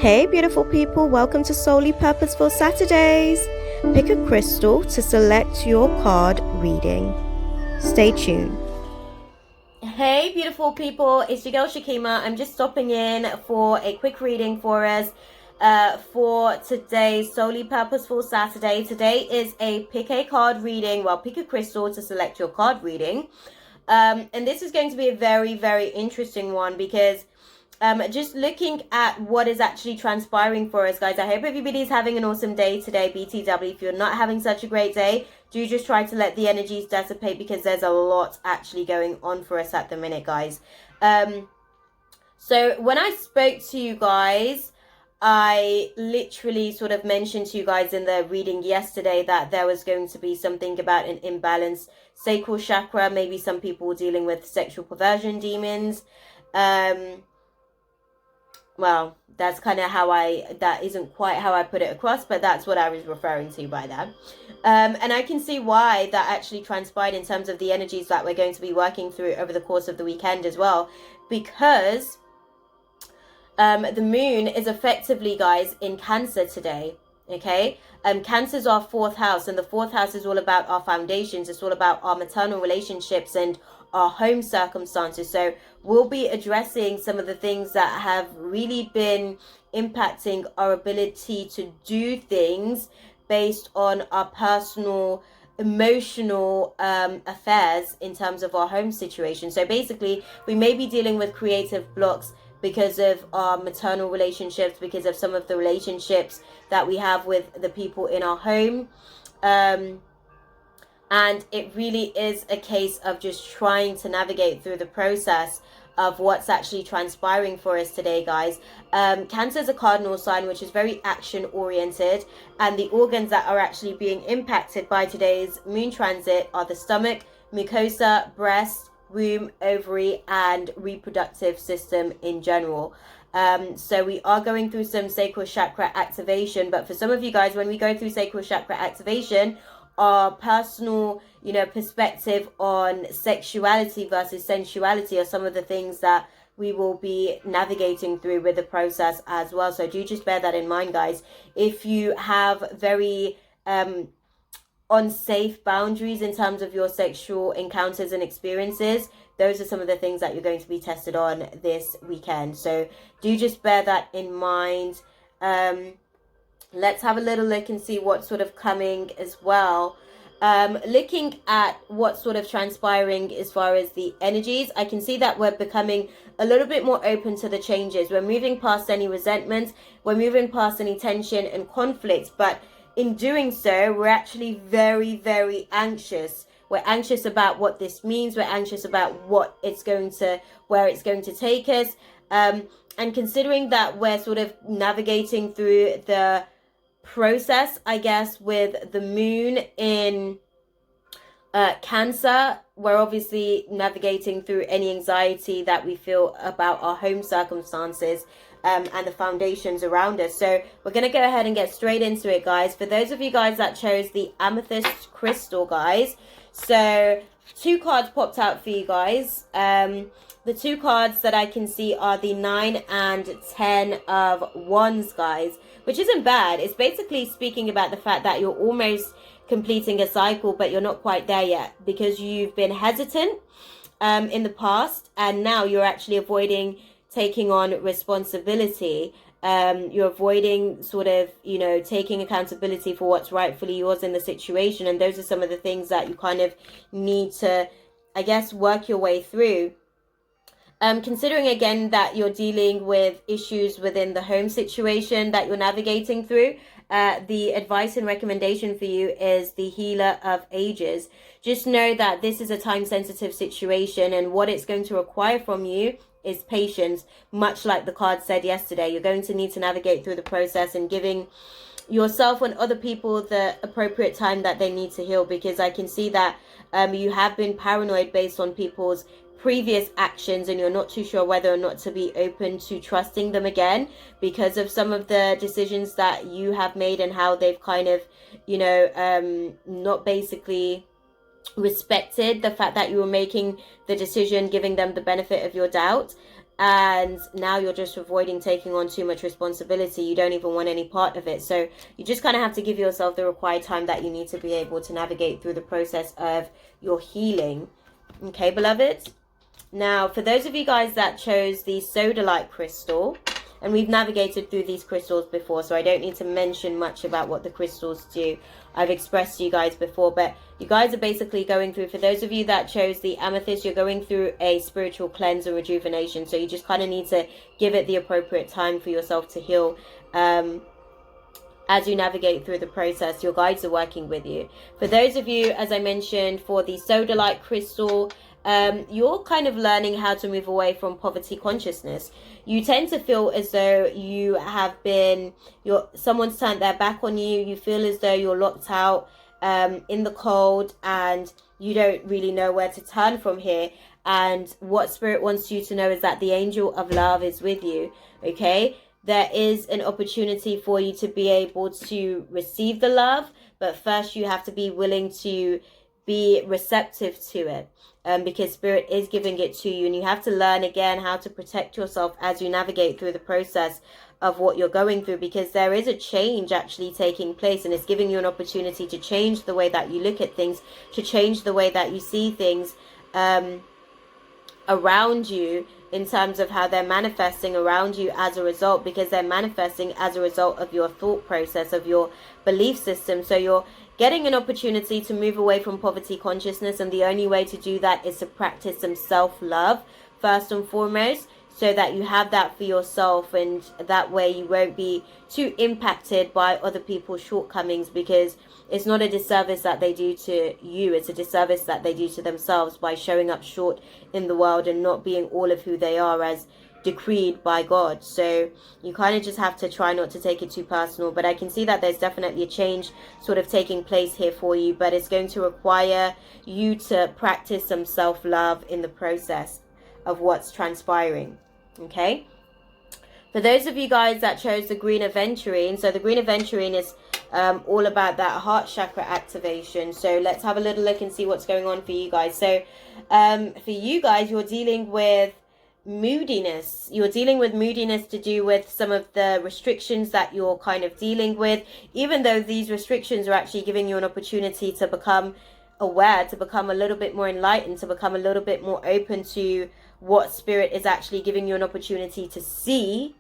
Hey beautiful people, welcome to Solely Purposeful Saturdays. Pick a crystal to select your card reading. Stay tuned. Hey beautiful people, it's your girl Shakima. I'm just stopping in for a quick reading for us for today's Solely Purposeful Saturday. Today is a pick a card reading, pick a crystal to select your card reading. And this is going to be a very, very interesting one because just looking at what is actually transpiring for us, guys. I hope everybody's having an awesome day today, BTW. If you're not having such a great day, do just try to let the energies dissipate because there's a lot actually going on for us at the minute, guys. So when I spoke to you guys, I literally sort of mentioned to you guys in the reading yesterday that there was going to be something about an imbalanced sacral chakra. Maybe some people dealing with sexual perversion demons. Well, that's kind of that isn't quite how I put it across, but that's what I was referring to by that. And I can see why that actually transpired in terms of the energies that we're going to be working through over the course of the weekend as well. Because the moon is effectively, guys, in Cancer today. Okay, Cancer's our fourth house, and the fourth house is all about our foundations. It's all about our maternal relationships and our home circumstances. So we'll be addressing some of the things that have really been impacting our ability to do things based on our personal emotional affairs in terms of our home situation. So basically, we may be dealing with creative blocks because of our maternal relationships, because of some of the relationships that we have with the people in our home. And it really is a case of just trying to navigate through the process of what's actually transpiring for us today, guys. Cancer is a cardinal sign, which is very action oriented, and the organs that are actually being impacted by today's moon transit are the stomach, mucosa, breast, womb, ovary, and reproductive system in general. So we are going through some sacral chakra activation, but for some of you guys, when we go through sacral chakra activation, our personal, perspective on sexuality versus sensuality are some of the things that we will be navigating through with the process as well. So do just bear that in mind, guys. If you have very unsafe boundaries in terms of your sexual encounters and experiences, those are some of the things that you're going to be tested on this weekend. So do just bear that in mind. Let's have a little look and see what's sort of coming as well. Looking at what's sort of transpiring as far as the energies, I can see that we're becoming a little bit more open to the changes. We're moving past any resentment. We're moving past any tension and conflict. But in doing so, we're actually very, very anxious. We're anxious about what this means. We're anxious about where it's going to take us. And considering that we're sort of navigating through the process, I guess, with the moon in Cancer, we're obviously navigating through any anxiety that we feel about our home circumstances and the foundations around us. So we're going to go ahead and get straight into it, guys. For those of you guys that chose the amethyst crystal, guys, so 2 cards popped out for you guys. The 2 cards that I can see are the 9 and 10 of wands, guys, which isn't bad. It's basically speaking about the fact that you're almost completing a cycle, but you're not quite there yet because you've been hesitant in the past, and now you're actually avoiding taking on responsibility. You're avoiding sort of, taking accountability for what's rightfully yours in the situation. And those are some of the things that you kind of need to, I guess, work your way through. Considering again that you're dealing with issues within the home situation that you're navigating through, the advice and recommendation for you is the Healer of Ages. Just know that this is a time-sensitive situation, and what it's going to require from you is patience. Much like the card said yesterday, you're going to need to navigate through the process and giving yourself and other people the appropriate time that they need to heal, because I can see that you have been paranoid based on people's previous actions, and you're not too sure whether or not to be open to trusting them again because of some of the decisions that you have made and how they've kind of, not basically respected the fact that you were making the decision, giving them the benefit of your doubt. and now you're just avoiding taking on too much responsibility. You don't even want any part of it. So you just kind of have to give yourself the required time that you need to be able to navigate through the process of your healing. Okay, beloveds? Now, for those of you guys that chose the sodalite crystal, and we've navigated through these crystals before, so I don't need to mention much about what the crystals do. I've expressed to you guys before, but you guys are basically going through, for those of you that chose the amethyst, you're going through a spiritual cleanse and rejuvenation. So you just kind of need to give it the appropriate time for yourself to heal. As you navigate through the process, your guides are working with you. For those of you, as I mentioned, for the sodalite crystal, you're kind of learning how to move away from poverty consciousness. You tend to feel as though you have been, someone's turned their back on you. You feel as though you're locked out in the cold, and you don't really know where to turn from here. And what Spirit wants you to know is that the angel of love is with you. Okay, there is an opportunity for you to be able to receive the love, but first you have to be willing to be receptive to it, because Spirit is giving it to you, and you have to learn again how to protect yourself as you navigate through the process of what you're going through, because there is a change actually taking place, and it's giving you an opportunity to change the way that you look at things, to change the way that you see things around you, in terms of how they're manifesting around you as a result, because they're manifesting as a result of your thought process, of your belief system. So you're getting an opportunity to move away from poverty consciousness, and the only way to do that is to practice some self-love first and foremost, so that you have that for yourself, and that way you won't be too impacted by other people's shortcomings, because it's not a disservice that they do to you, it's a disservice that they do to themselves by showing up short in the world and not being all of who they are as decreed by God. So you kind of just have to try not to take it too personal, but I can see that there's definitely a change sort of taking place here for you, but it's going to require you to practice some self-love in the process of what's transpiring. Okay, for those of you guys that chose the green aventurine, so the green aventurine is all about that heart chakra activation. So let's have a little look and see what's going on for you guys. So for you guys, you're dealing with moodiness. You're dealing with moodiness to do with some of the restrictions that you're kind of dealing with, even though these restrictions are actually giving you an opportunity to become aware, to become a little bit more enlightened, to become a little bit more open to what Spirit is actually giving you an opportunity to see,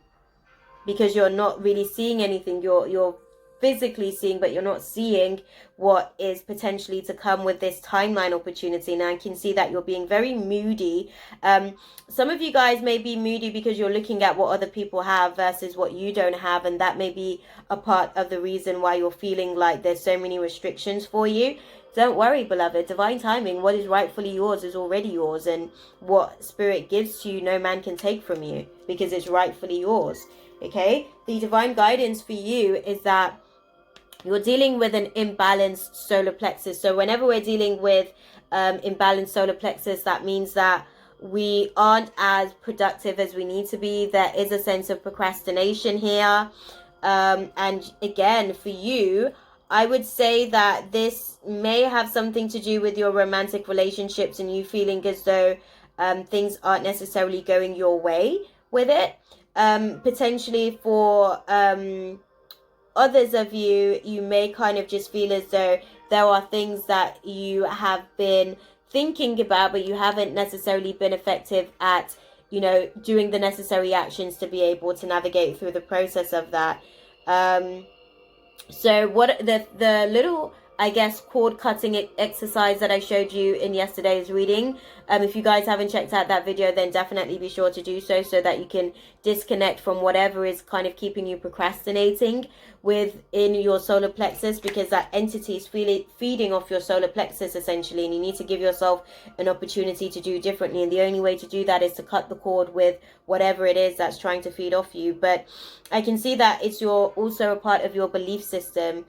because you're not really seeing anything. You're physically seeing, but you're not seeing what is potentially to come with this timeline opportunity. Now I can see that you're being very moody. Some of you guys may be moody because you're looking at what other people have versus what you don't have, and that may be a part of the reason why you're feeling like there's so many restrictions for you. Don't worry, beloved. Divine timing, what is rightfully yours is already yours, and what Spirit gives to you, no man can take from you, because it's rightfully yours. Okay, the divine guidance for you is that you're dealing with an imbalanced solar plexus. So whenever we're dealing with imbalanced solar plexus, that means that we aren't as productive as we need to be. There is a sense of procrastination here. And again, for you, I would say that this may have something to do with your romantic relationships, and you feeling as though things aren't necessarily going your way with it. Potentially for others of you, you may kind of just feel as though there are things that you have been thinking about, but you haven't necessarily been effective at, doing the necessary actions to be able to navigate through the process of that. So what the little, I guess, cord cutting exercise that I showed you in yesterday's reading, if you guys haven't checked out that video, then definitely be sure to do so that you can disconnect from whatever is kind of keeping you procrastinating within your solar plexus, because that entity is feeding off your solar plexus essentially, and you need to give yourself an opportunity to do differently, and the only way to do that is to cut the cord with whatever it is that's trying to feed off you. But I can see that it's also a part of your belief system,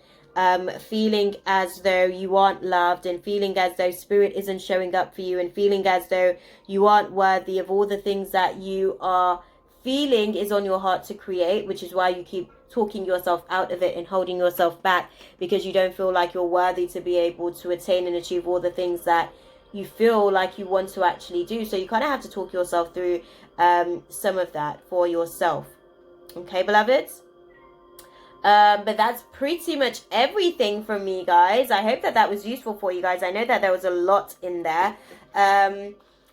feeling as though you aren't loved, and feeling as though Spirit isn't showing up for you, and feeling as though you aren't worthy of all the things that you are feeling is on your heart to create, which is why you keep talking yourself out of it and holding yourself back, because you don't feel like you're worthy to be able to attain and achieve all the things that you feel like you want to actually do. So you kind of have to talk yourself through some of that for yourself. Okay, beloveds? But that's pretty much everything from me, guys. I hope that that was useful for you guys. I know that there was a lot in there.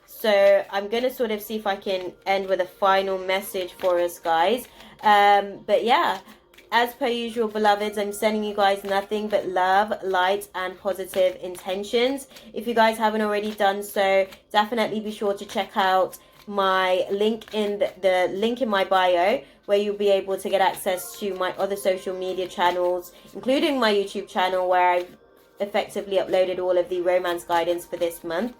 So I'm going to sort of see if I can end with a final message for us, guys. But yeah, as per usual, beloveds, I'm sending you guys nothing but love, light, and positive intentions. If you guys haven't already done so, definitely be sure to check out my link in the link in my bio, where you'll be able to get access to my other social media channels, including my YouTube channel, where I've effectively uploaded all of the romance guidance for this month.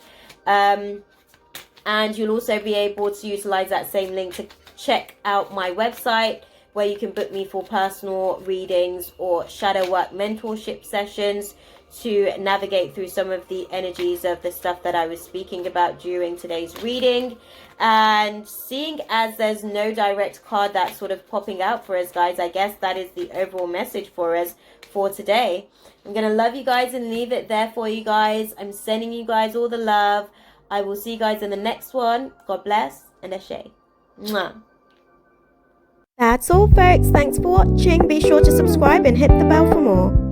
And you'll also be able to utilize that same link to check out my website, where you can book me for personal readings or shadow work mentorship sessions to navigate through some of the energies of the stuff that I was speaking about during today's reading. And seeing as there's no direct card that's sort of popping out for us, guys, I guess that is the overall message for us for today. I'm going to love you guys and leave it there for you guys. I'm sending you guys all the love. I will see you guys in the next one. God bless and ashe. Mwah. That's all, folks. Thanks for watching. Be sure to subscribe and hit the bell for more.